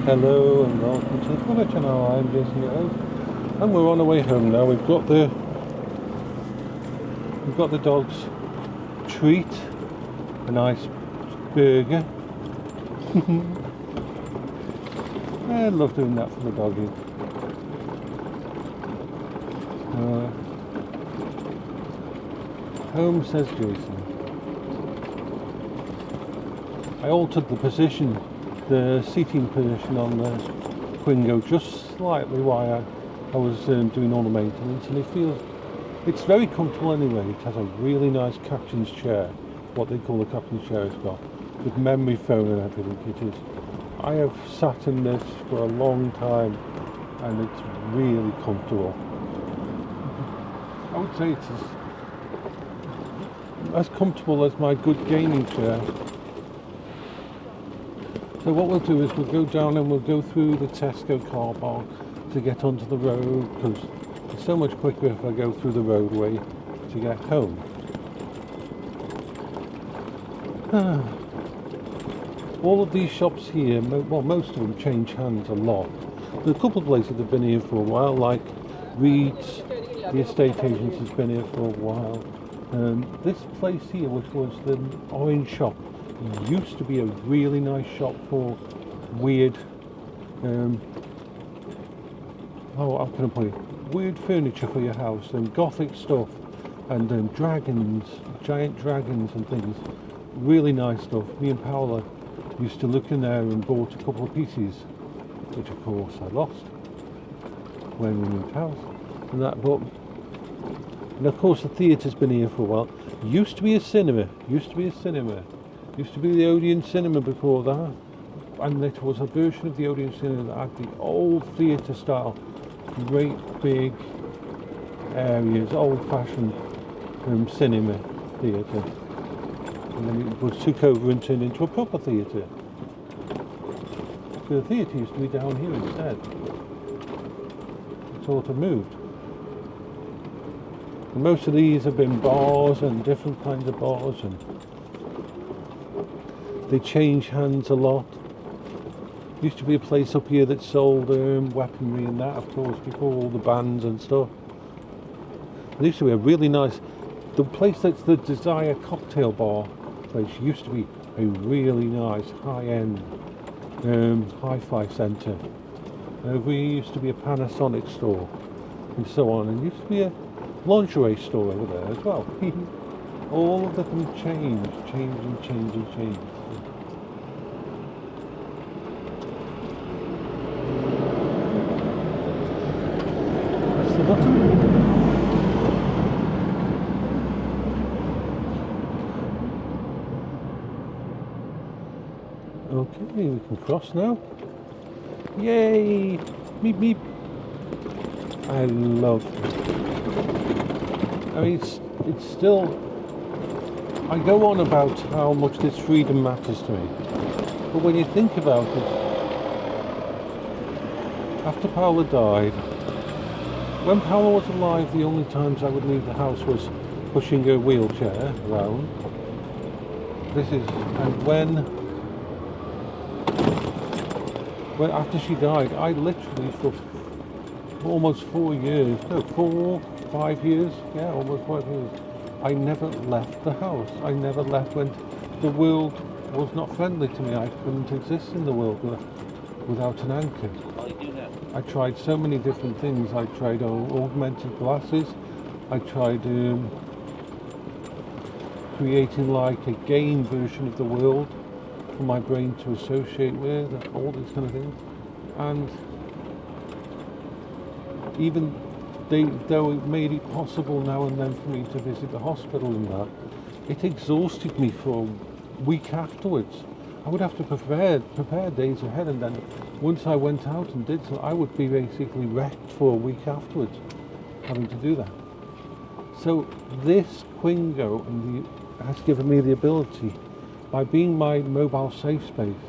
Hello and welcome to the Tundra channel. I'm Jason, your host, and we're on our way home now. We've got the dog's treat, a nice burger. I love doing that for the doggy. Home, says Jason. I altered the position, the seating position on the Quingo just slightly while I was doing all the maintenance, and it's very comfortable anyway. It has a really nice captain's chair, what they call a captain's chair it's got, with memory foam and everything. It is. I have sat in this for a long time and it's really comfortable. I would say it's as comfortable as my good gaming chair. So what we'll do is we'll go down and we'll go through the Tesco car park to get onto the road, because it's so much quicker if I go through the roadway to get home. All of these shops here, well, most of them change hands a lot. There are a couple of places that have been here for a while, like Reed's, the estate agents has been here for a while. This place here, which was the orange shop, used to be a really nice shop for weird, how can I put it? Weird furniture for your house and gothic stuff and dragons, giant dragons and things. Really nice stuff. Me and Paola used to look in there and bought a couple of pieces, which of course I lost when we moved house. And of course the theatre's been here for a while. Used to be a cinema. Used to be the Odeon cinema before that, and it was a version of the Odeon cinema that had the old theatre style, great big areas, old-fashioned cinema theatre, and then it was took over and turned into a proper theatre. So the theatre used to be down here instead. It sort of moved. And most of these have been bars and different kinds of bars, and they change hands a lot. Used to be a place up here that sold weaponry and that, of course, before all the bans and stuff. There used to be a really nice, the place that's the Desire cocktail bar place used to be a really nice high-end hi-fi centre. Over here used to be a Panasonic store and so on, and used to be a lingerie store over there as well. All of them change. That's the button. Okay, we can cross now. Yay! Meep meep. I love it. I mean, it's still. I go on about how much this freedom matters to me, but when you think about it, after Paola died, when Paola was alive, the only times I would leave the house was pushing her wheelchair around. And when after she died, I literally for almost 4 years, no, 5 years, yeah, almost 5 years, I never left the house. I never left when the world was not friendly to me. I couldn't exist in the world without an anchor. I tried so many different things. I tried augmented glasses. I tried creating like a game version of the world for my brain to associate with, all these kind of things. And even though it made it possible now and then for me to visit the hospital and that, it exhausted me for a week afterwards. I would have to prepare days ahead, and then once I went out and did so, I would be basically wrecked for a week afterwards, having to do that. So this Quingo has given me the ability, by being my mobile safe space,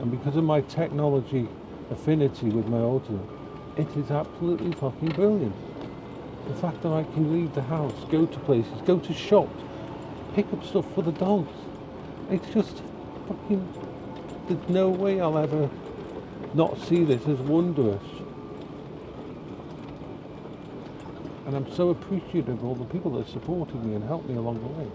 and because of my technology affinity with my autism, it is absolutely fucking brilliant. The fact that I can leave the house, go to places, go to shops, pick up stuff for the dogs. It's just fucking there's no way I'll ever not see this as wondrous. And I'm so appreciative of all the people that supported me and helped me along the way.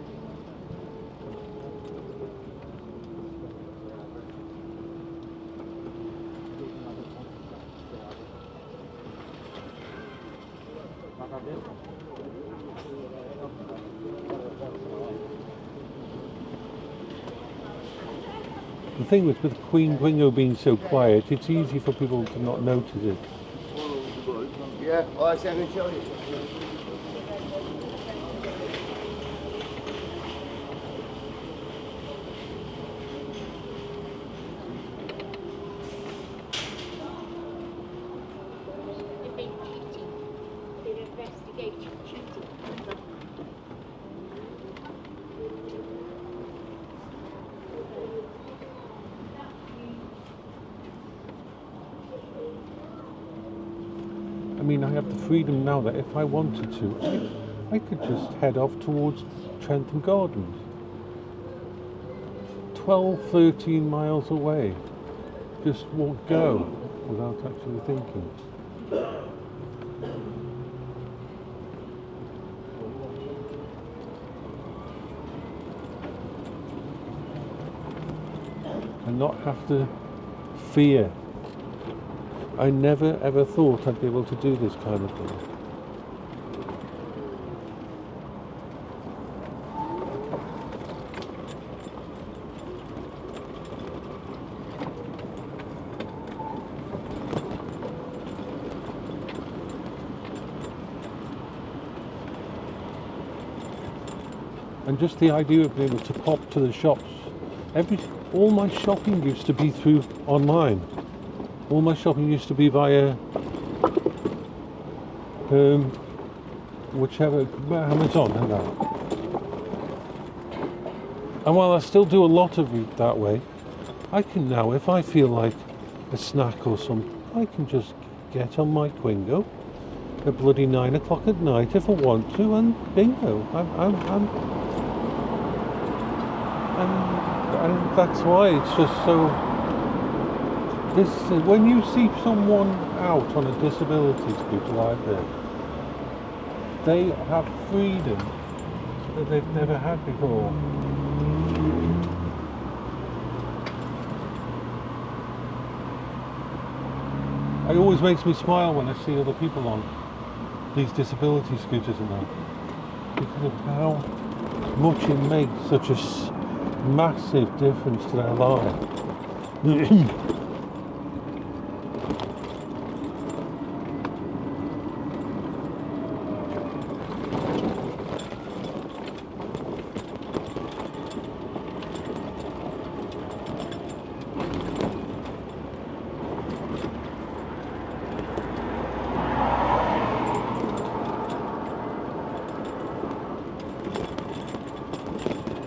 The thing with Queen Gringo being so quiet, it's easy for people to not notice it. Yeah, well, I said I'm going to show you. I mean, I have the freedom now that if I wanted to, I could just head off towards Trentham Gardens. 12, 13 miles away. Just go without actually thinking. And not have to fear. I never ever thought I'd be able to do this kind of thing. And just the idea of being able to pop to the shops. All my shopping used to be through online. All my shopping used to be via Amazon and that. And while I still do a lot of it that way, I can now, if I feel like a snack or something, I can just get on my Quingo at bloody 9 o'clock at night if I want to, and bingo, and that's why it's just so. When you see someone out on a disability scooter like this, they have freedom that they've never had before. It always makes me smile when I see other people on these disability scooters and that, because of how much it makes such a massive difference to their life.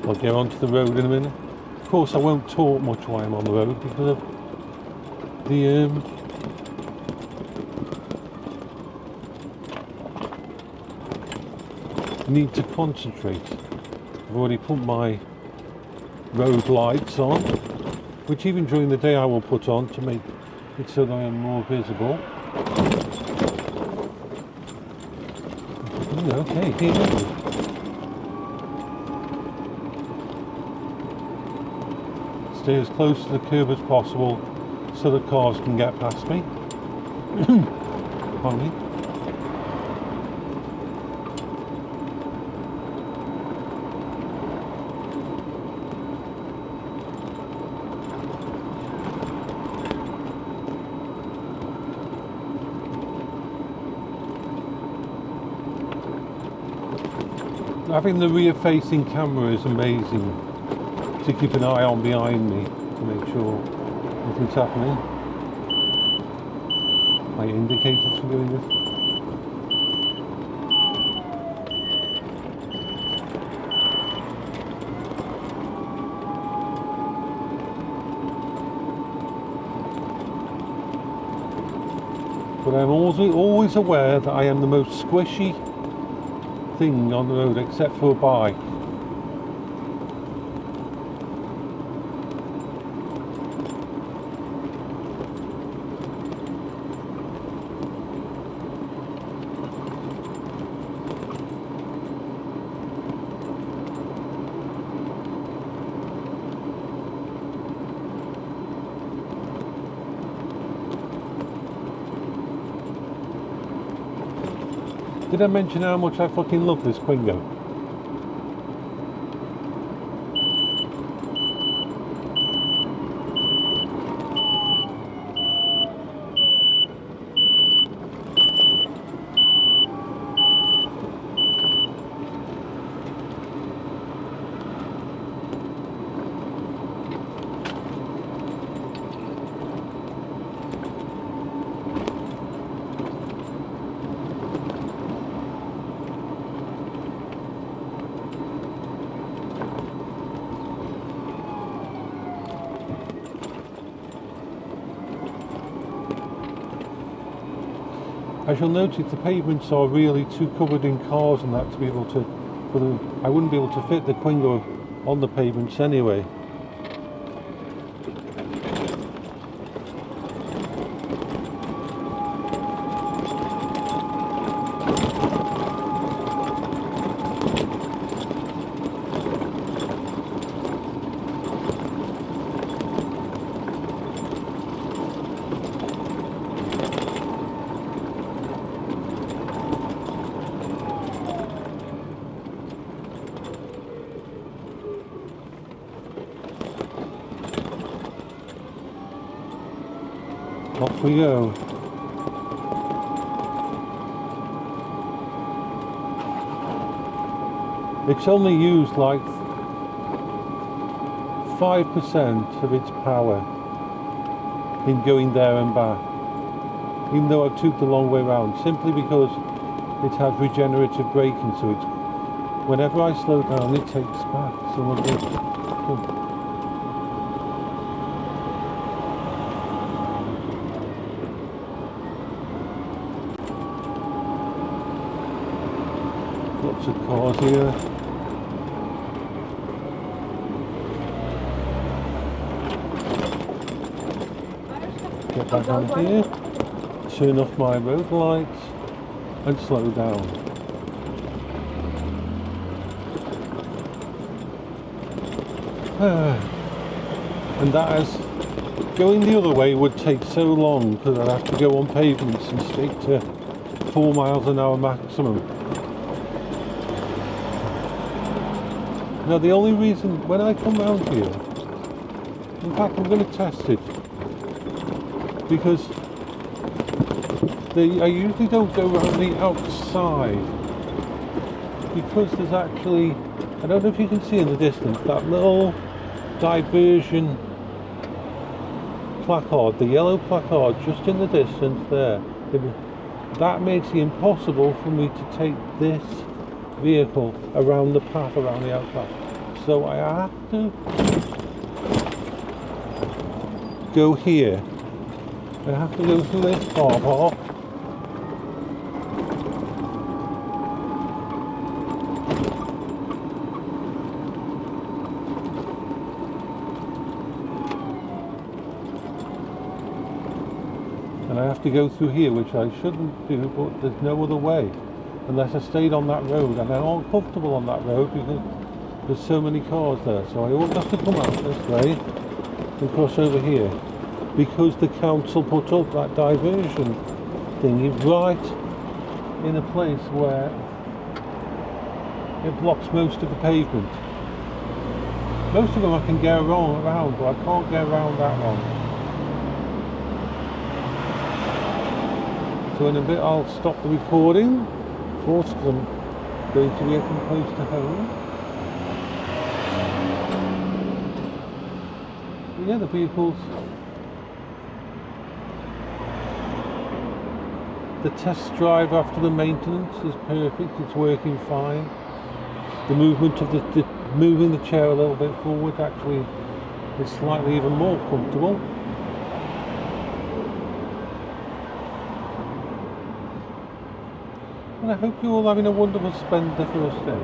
I'll get onto the road in a minute. Of course, I won't talk much while I'm on the road because of the need to concentrate. I've already put my road lights on, which even during the day I will put on to make it so that I am more visible. Okay, here we go. Stay as close to the curb as possible so that cars can get past me. Pardon me. Having the rear-facing camera is amazing to keep an eye on behind me to make sure nothing's happening. My indicators for doing this. But I'm always aware that I am the most squishy thing on the road except for a bike. Did I mention how much I fucking love this Quingo? As you'll notice, the pavements are really too covered in cars and that to be able to, I wouldn't be able to fit the Quingo on the pavements anyway. Off we go. It's only used like 5% of its power in going there and back, even though I've took the long way round, simply because it has regenerative braking, so it's, whenever I slow down it takes back some of it. Lots of cars here. Get back on here, turn off my road lights and slow down. And that is, going the other way would take so long because I'd have to go on pavements and stick to 4 miles an hour maximum. Now the only reason, when I come round here, in fact I'm going to test it, because I usually don't go around the outside, because there's actually, I don't know if you can see in the distance, that little diversion placard, the yellow placard just in the distance there. That makes it impossible for me to take this vehicle around the path, around the outside. So I have to go here. I have to go through this car park. And I have to go through here, which I shouldn't do, but there's no other way. Unless I stayed on that road, and I'm uncomfortable on that road because there's so many cars there. So I always have to come out this way and cross over here, because the council put up that diversion thingy right in a place where it blocks most of the pavement. Most of them I can get around, but I can't get around that one. So in a bit I'll stop the recording, of course, because I'm going to be getting close to home. But yeah, the vehicles, the test drive after the maintenance is perfect, it's working fine. The movement of moving the chair a little bit forward actually is slightly even more comfortable. And I hope you're all having a wonderful spend the first day.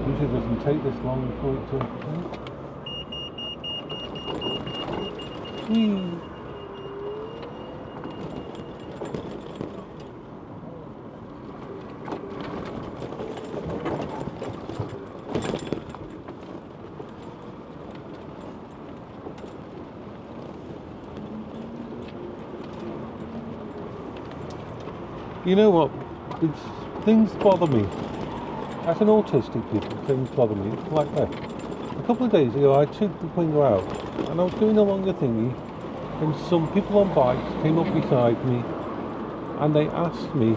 Usually it doesn't take this long for it to... Whee! You know what? Things bother me. As an autistic people, things bother me. It's like that. A couple of days ago, I took the finger out, and I was going along the thingy, and some people on bikes came up beside me, and they asked me,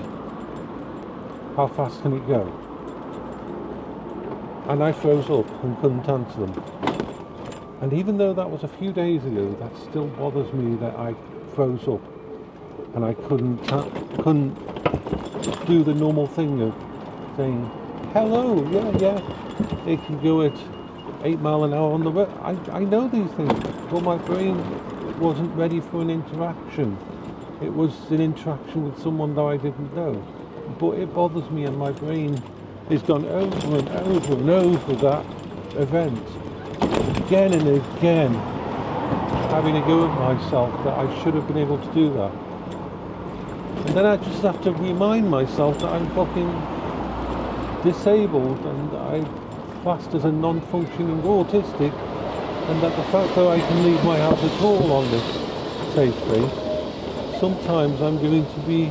how fast can it go? And I froze up and couldn't answer them. And even though that was a few days ago, that still bothers me that I froze up and I couldn't do the normal thing of saying, hello, yeah, it can go at 8 miles an hour on the road. I know these things, but my brain wasn't ready for an interaction. It was an interaction with someone that I didn't know. But it bothers me, and my brain has gone over and over and over that event again and again, having a go at myself that I should have been able to do that. And then I just have to remind myself that I'm fucking disabled and I'm classed as a non-functioning autistic, and that the fact that I can leave my house at all on this safe space, sometimes I'm going to be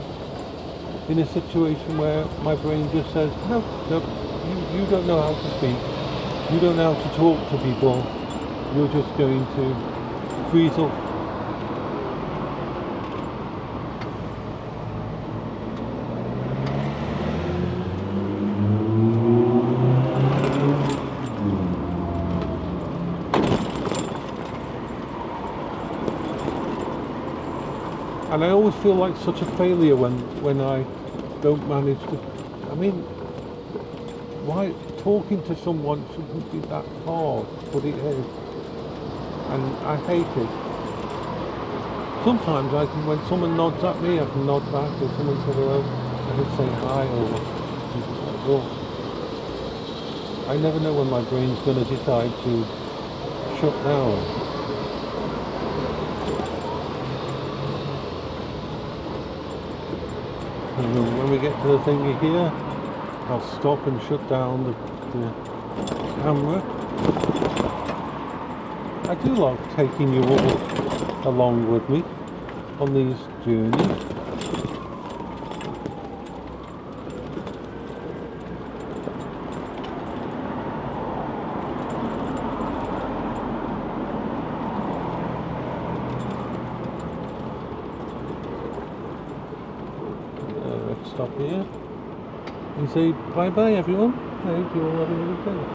in a situation where my brain just says, no, you don't know how to speak, you don't know how to talk to people, you're just going to freeze up. And I always feel like such a failure when I don't manage to. I mean, why talking to someone shouldn't be that hard, but it is, and I hate it. Sometimes when someone nods at me, I can nod back. If someone says hello, I can say hi, or I never know when my brain's going to decide to shut down. And when we get to the thingy here, I'll stop and shut down the camera. I do like taking you all along with me on these journeys. Let's stop here and say bye bye everyone. I hope you're all having a good day.